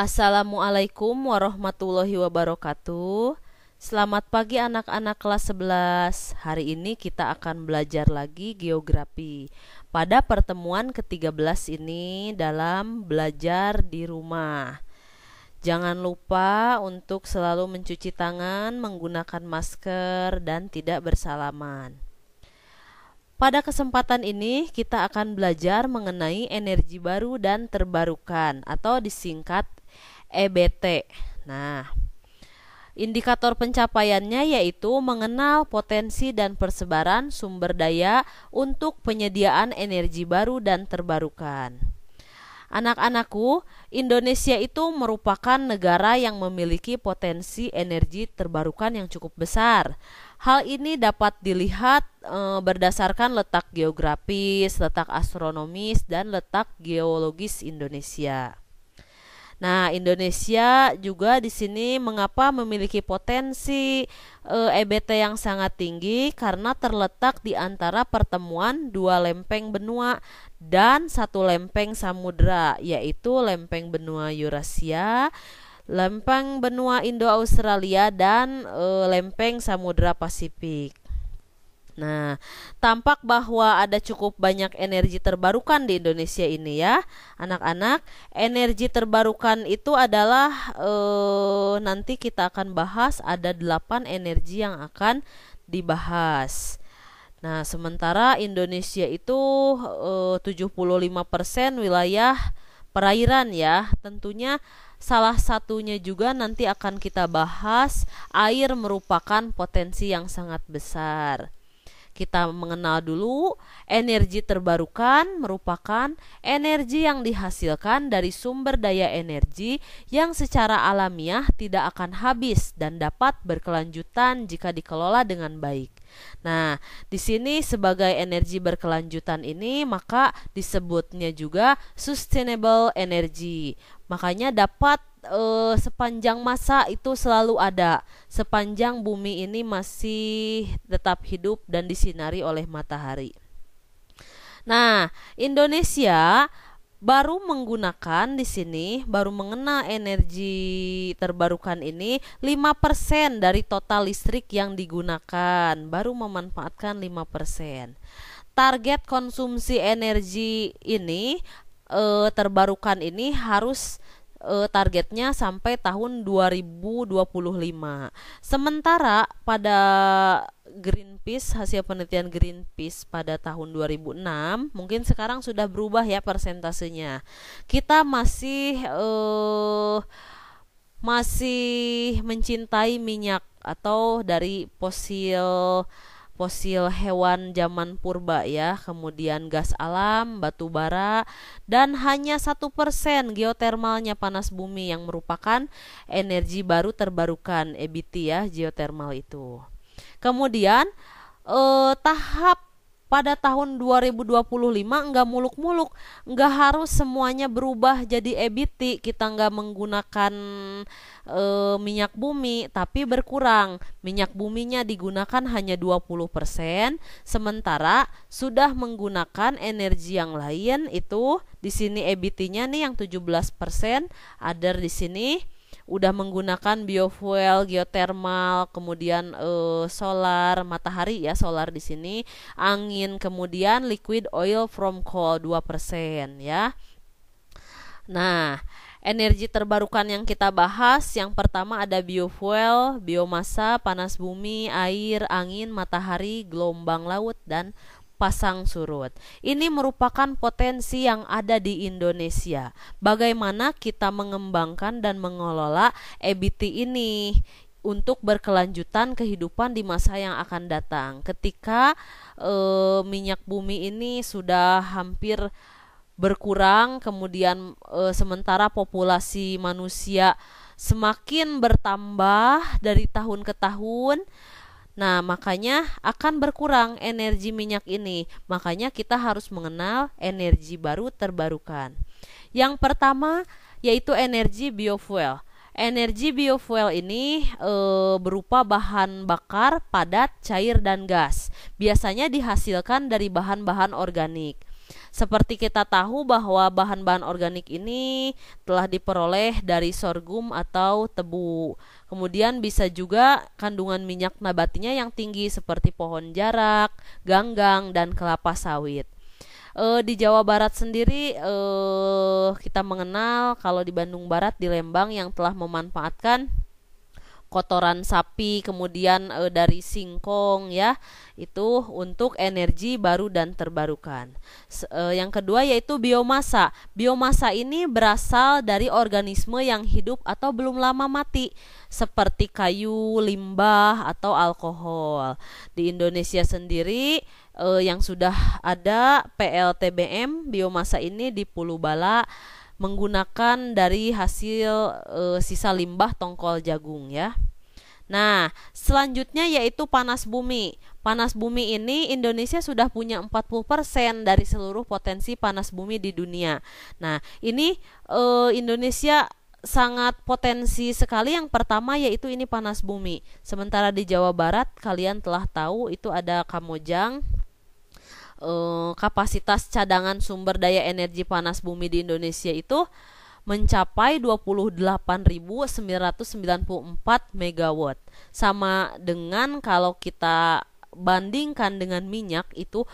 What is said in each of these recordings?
Assalamualaikum warahmatullahi wabarakatuh. Selamat pagi anak-anak kelas 11. Hari ini kita akan belajar lagi geografi. Pada pertemuan ke-13 ini dalam belajar di rumah. Jangan lupa untuk selalu mencuci tangan, menggunakan masker, dan tidak bersalaman. Pada kesempatan ini kita akan belajar mengenai energi baru dan terbarukan atau disingkat EBT. Nah, indikator pencapaiannya yaitu mengenal potensi dan persebaran sumber daya untuk penyediaan energi baru dan terbarukan. Anak-anakku, Indonesia itu merupakan negara yang memiliki potensi energi terbarukan yang cukup besar. Hal ini dapat dilihat berdasarkan letak geografis, letak astronomis, dan letak geologis Indonesia. Nah, Indonesia juga di sini mengapa memiliki potensi EBT yang sangat tinggi karena terletak di antara pertemuan dua lempeng benua dan satu lempeng samudra, yaitu lempeng benua Eurasia, lempeng benua Indo-Australia, dan lempeng Samudra Pasifik. Nah, tampak bahwa ada cukup banyak energi terbarukan di Indonesia ini ya, anak-anak. Energi terbarukan itu adalah nanti kita akan bahas ada 8 energi yang akan dibahas. Nah, sementara Indonesia itu 75% wilayah perairan ya. Tentunya salah satunya juga nanti akan kita bahas, air merupakan potensi yang sangat besar. Kita mengenal dulu, energi terbarukan merupakan energi yang dihasilkan dari sumber daya energi yang secara alamiah tidak akan habis dan dapat berkelanjutan jika dikelola dengan baik. Nah, di sini sebagai energi berkelanjutan ini maka disebutnya juga sustainable energy. Makanya dapat sepanjang masa itu selalu ada, sepanjang bumi ini masih tetap hidup dan disinari oleh matahari. Nah, Indonesia baru menggunakan di sini, baru mengenal energi terbarukan ini 5% dari total listrik yang digunakan, baru memanfaatkan 5%. Target konsumsi energi ini terbarukan ini harus targetnya sampai tahun 2025. Sementara pada Greenpeace, hasil penelitian Greenpeace pada tahun 2006, mungkin sekarang sudah berubah ya persentasenya. Kita masih mencintai minyak atau dari fosil hewan zaman purba ya, kemudian gas alam, batu bara, dan hanya 1% geotermalnya panas bumi yang merupakan energi baru terbarukan EBT ya, geotermal itu. Kemudian tahap pada tahun 2025 enggak muluk-muluk, enggak harus semuanya berubah jadi EBT, kita enggak menggunakan minyak bumi, tapi berkurang. Minyak buminya digunakan hanya 20%, sementara sudah menggunakan energi yang lain itu di sini EBT-nya nih yang 17%, ada di sini udah menggunakan biofuel, geotermal, kemudian solar, matahari ya, solar di sini, angin, kemudian liquid oil from coal 2% ya. Nah, energi terbarukan yang kita bahas, yang pertama ada biofuel, biomasa, panas bumi, air, angin, matahari, gelombang laut, dan pasang surut. Ini merupakan potensi yang ada di Indonesia. Bagaimana kita mengembangkan dan mengelola EBT ini untuk berkelanjutan kehidupan di masa yang akan datang. Ketika minyak bumi ini sudah hampir berkurang, kemudian sementara populasi manusia semakin bertambah dari tahun ke tahun. Nah, makanya akan berkurang energi minyak ini. Makanya kita harus mengenal energi baru terbarukan. Yang pertama yaitu energi biofuel. Energi biofuel ini berupa bahan bakar padat, cair, dan gas. Biasanya dihasilkan dari bahan-bahan organik. Seperti kita tahu bahwa bahan-bahan organik ini telah diperoleh dari sorghum atau tebu. Kemudian bisa juga kandungan minyak nabatinya yang tinggi seperti pohon jarak, ganggang, dan kelapa sawit. Di Jawa Barat sendiri kita mengenal kalau di Bandung Barat, di Lembang yang telah memanfaatkan kotoran sapi, kemudian dari singkong ya, itu untuk energi baru dan terbarukan. Yang kedua yaitu biomasa. Biomasa ini berasal dari organisme yang hidup atau belum lama mati, seperti kayu, limbah, atau alkohol. Di Indonesia sendiri yang sudah ada PLTBM biomasa ini di Pulau Bala, menggunakan dari hasil sisa limbah tongkol jagung ya. Nah, selanjutnya yaitu panas bumi. Panas bumi ini Indonesia sudah punya 40% dari seluruh potensi panas bumi di dunia. Nah, ini Indonesia sangat potensi sekali. Yang pertama yaitu ini panas bumi. Sementara di Jawa Barat kalian telah tahu itu ada Kamojang. Kapasitas cadangan sumber daya energi panas bumi di Indonesia itu mencapai 28.994 megawatt. Sama dengan kalau kita bandingkan dengan minyak itu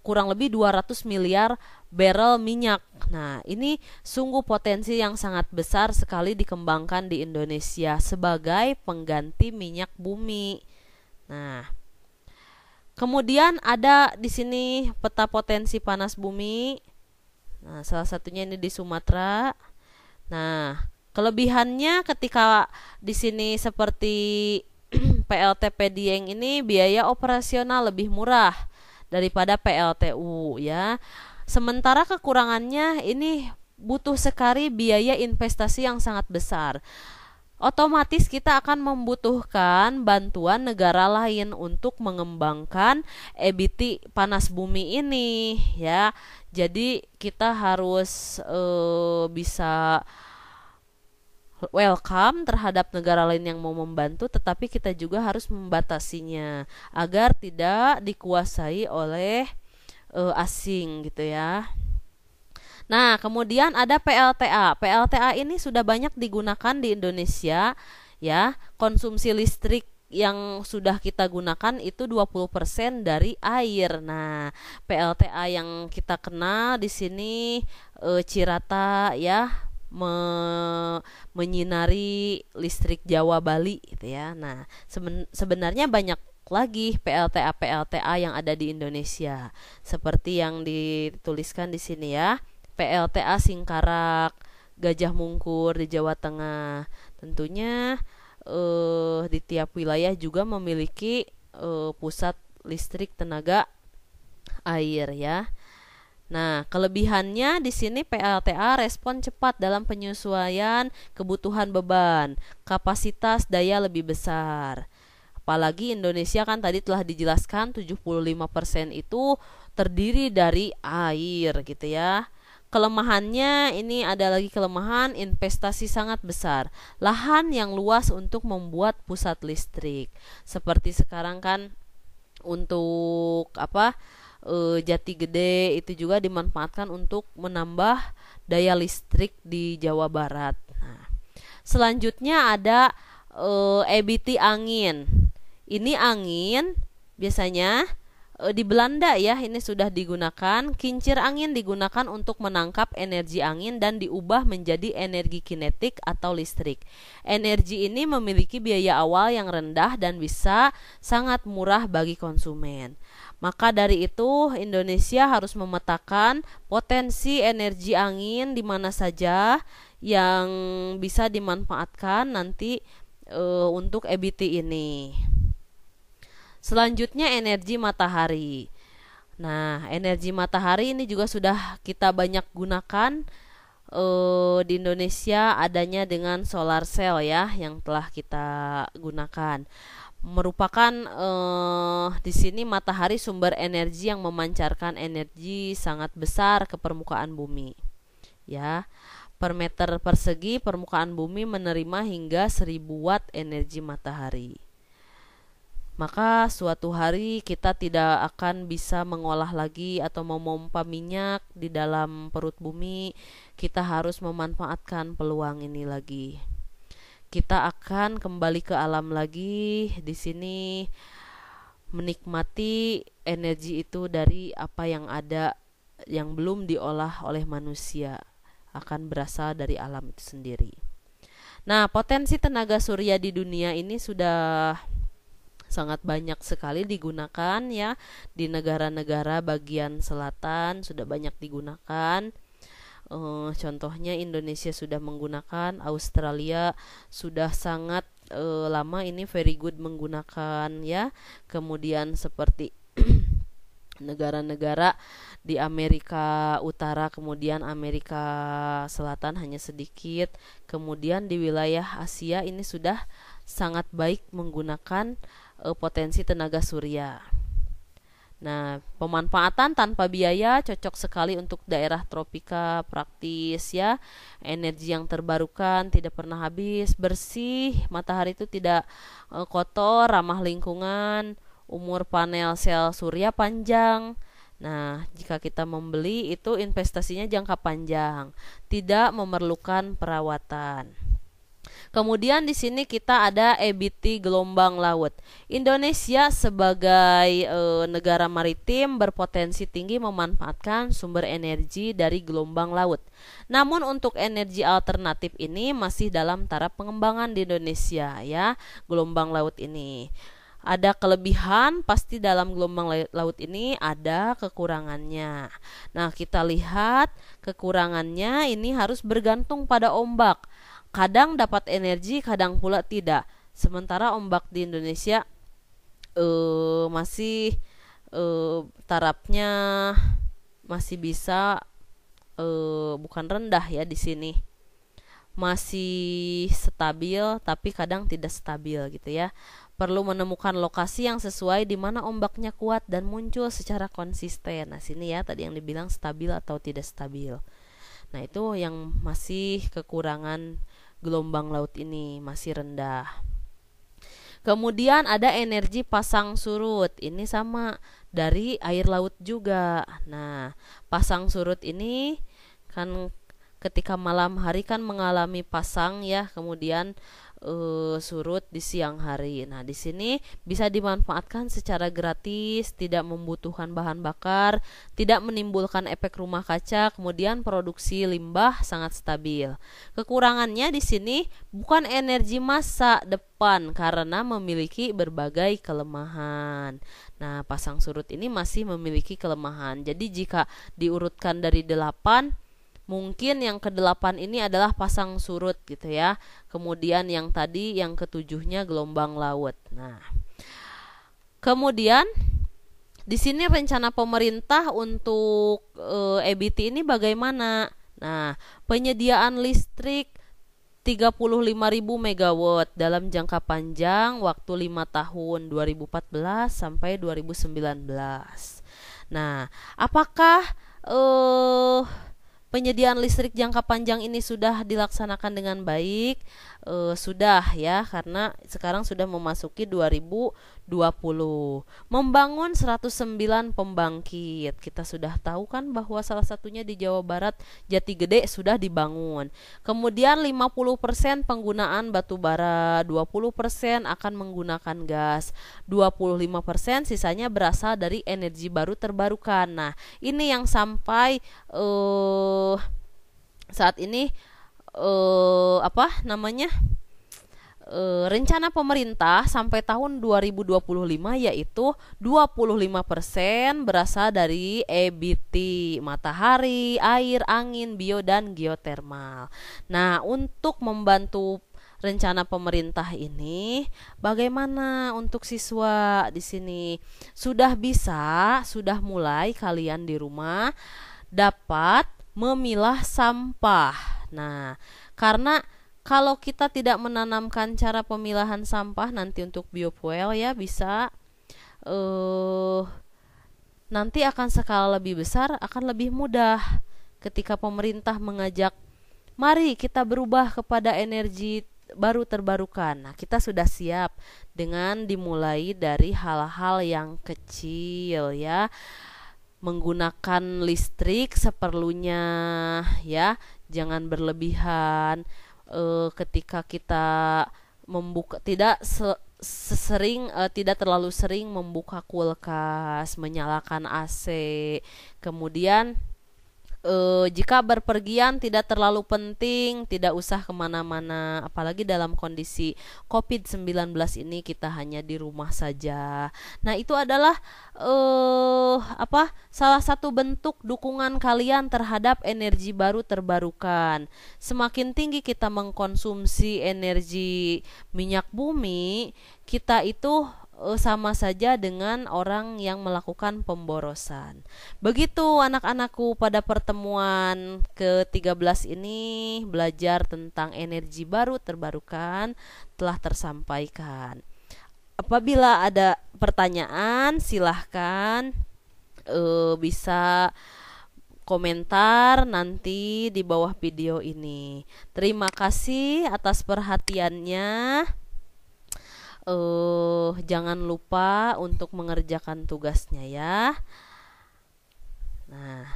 kurang lebih 200 miliar barrel minyak. Nah, ini sungguh potensi yang sangat besar sekali dikembangkan di Indonesia sebagai pengganti minyak bumi. Nah, kemudian ada di sini peta potensi panas bumi. Nah, salah satunya ini di Sumatera. Nah, kelebihannya ketika di sini seperti PLTP Dieng ini biaya operasional lebih murah daripada PLTU ya. Sementara kekurangannya ini butuh sekali biaya investasi yang sangat besar. Otomatis kita akan membutuhkan bantuan negara lain untuk mengembangkan EBT panas bumi ini ya. Jadi kita harus bisa welcome terhadap negara lain yang mau membantu, tetapi kita juga harus membatasinya agar tidak dikuasai oleh asing gitu ya. Nah, kemudian ada PLTA. PLTA ini sudah banyak digunakan di Indonesia ya. Konsumsi listrik yang sudah kita gunakan itu 20% dari air. Nah, PLTA yang kita kenal di sini Cirata ya, menyinari listrik Jawa Bali gitu ya. Nah, sebenarnya banyak lagi PLTA yang ada di Indonesia. Seperti yang dituliskan di sini ya. PLTA Singkarak, Gajah Mungkur di Jawa Tengah. Tentunya di tiap wilayah juga memiliki pusat listrik tenaga air ya. Nah, kelebihannya di sini PLTA respon cepat dalam penyesuaian kebutuhan beban, kapasitas daya lebih besar. Apalagi Indonesia kan tadi telah dijelaskan 75% itu terdiri dari air gitu ya. Kelemahannya ini ada lagi kelemahan investasi sangat besar, lahan yang luas untuk membuat pusat listrik. Seperti sekarang kan untuk Jati Gede itu juga dimanfaatkan untuk menambah daya listrik di Jawa Barat. Nah, selanjutnya ada EBT angin. Ini angin biasanya di Belanda ya, ini sudah digunakan. Kincir angin digunakan untuk menangkap energi angin dan diubah menjadi energi kinetik atau listrik. Energi ini memiliki biaya awal yang rendah dan bisa sangat murah bagi konsumen. Maka dari itu Indonesia harus memetakan potensi energi angin di mana saja yang bisa dimanfaatkan nanti untuk EBT ini. Selanjutnya energi matahari. Nah, energi matahari ini juga sudah kita banyak gunakan di Indonesia, adanya dengan solar cell ya yang telah kita gunakan. Merupakan di sini matahari sumber energi yang memancarkan energi sangat besar ke permukaan bumi. Ya, per meter persegi permukaan bumi menerima hingga 1000 watt energi matahari. maka suatu hari kita tidak akan bisa mengolah lagi atau memompa minyak di dalam perut bumi. Kita harus memanfaatkan peluang ini lagi. Kita akan kembali ke alam lagi, di sini menikmati energi itu dari apa yang ada yang belum diolah oleh manusia, akan berasal dari alam itu sendiri. Nah, potensi tenaga surya di dunia ini sudah sangat banyak sekali digunakan ya. Di negara-negara bagian selatan sudah banyak digunakan. Contohnya Indonesia sudah menggunakan, Australia sudah sangat lama ini very good menggunakan ya. Kemudian seperti negara-negara di Amerika Utara, kemudian Amerika Selatan hanya sedikit. Kemudian di wilayah Asia ini sudah sangat baik menggunakan potensi tenaga surya. Nah, pemanfaatan tanpa biaya cocok sekali untuk daerah tropika, praktis ya. Energi yang terbarukan, tidak pernah habis, bersih, matahari itu tidak kotor, ramah lingkungan, umur panel sel surya panjang. Nah, jika kita membeli itu investasinya jangka panjang, tidak memerlukan perawatan. Kemudian di sini kita ada EBT gelombang laut. Indonesia sebagai negara maritim berpotensi tinggi memanfaatkan sumber energi dari gelombang laut. Namun untuk energi alternatif ini masih dalam taraf pengembangan di Indonesia ya, gelombang laut ini. Ada kelebihan, pasti dalam gelombang laut ini ada kekurangannya. Nah, kita lihat kekurangannya ini harus bergantung pada ombak. Kadang dapat energi, kadang pula tidak. Sementara ombak di Indonesia masih tarafnya masih bisa bukan rendah ya di sini. Masih stabil tapi kadang tidak stabil gitu ya. Perlu menemukan lokasi yang sesuai di mana ombaknya kuat dan muncul secara konsisten. Nah, sini ya tadi yang dibilang stabil atau tidak stabil. Nah, itu yang masih kekurangan gelombang laut ini, masih rendah. Kemudian ada energi pasang surut. Ini sama dari air laut juga. Nah, pasang surut ini kan ketika malam hari kan mengalami pasang ya, kemudian surut di siang hari. Nah, di sini bisa dimanfaatkan secara gratis, tidak membutuhkan bahan bakar, tidak menimbulkan efek rumah kaca, kemudian produksi limbah sangat stabil. Kekurangannya di sini bukan energi masa depan karena memiliki berbagai kelemahan. Nah, pasang surut ini masih memiliki kelemahan. Jadi jika diurutkan dari 8, mungkin yang ke-8 ini adalah pasang surut gitu ya. Kemudian yang tadi yang ke-7-nya gelombang laut. Nah, kemudian di sini rencana pemerintah untuk EBT ini bagaimana? Nah, penyediaan listrik 35.000 megawatt dalam jangka panjang waktu 5 tahun 2014 sampai 2019. Nah, apakah penyediaan listrik jangka panjang ini sudah dilaksanakan dengan baik? Sudah ya, karena sekarang sudah memasuki 2020. Membangun 109 pembangkit. Kita sudah tahu kan bahwa salah satunya di Jawa Barat, Jati Gede sudah dibangun. Kemudian 50% penggunaan batu bara, 20% akan menggunakan gas, 25% sisanya berasal dari energi baru terbarukan. Nah, ini yang sampai saat ini rencana pemerintah sampai tahun 2025 yaitu 25% berasal dari EBT, matahari, air, angin, bio dan geotermal. Nah, untuk membantu rencana pemerintah ini, bagaimana untuk siswa di sini? Sudah mulai kalian di rumah dapat memilah sampah. Nah, karena kalau kita tidak menanamkan cara pemilahan sampah nanti untuk biofuel ya bisa nanti akan skala lebih besar, akan lebih mudah ketika pemerintah mengajak mari kita berubah kepada energi baru terbarukan. Nah, kita sudah siap dengan dimulai dari hal-hal yang kecil ya. Menggunakan listrik seperlunya ya, jangan berlebihan. Ketika kita membuka tidak terlalu sering membuka kulkas, menyalakan AC. Kemudian jika berpergian tidak terlalu penting, tidak usah kemana-mana, apalagi dalam kondisi COVID-19 ini kita hanya di rumah saja. Nah, itu adalah salah satu bentuk dukungan kalian terhadap energi baru terbarukan. Semakin tinggi kita mengkonsumsi energi minyak bumi, kita itu sama saja dengan orang yang melakukan pemborosan. Begitu anak-anakku, pada pertemuan ke-13 ini belajar tentang energi baru terbarukan telah tersampaikan. Apabila ada pertanyaan silahkan bisa komentar nanti di bawah video ini. Terima kasih atas perhatiannya. Jangan lupa untuk mengerjakan tugasnya ya. Nah,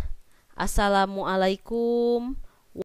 assalamualaikum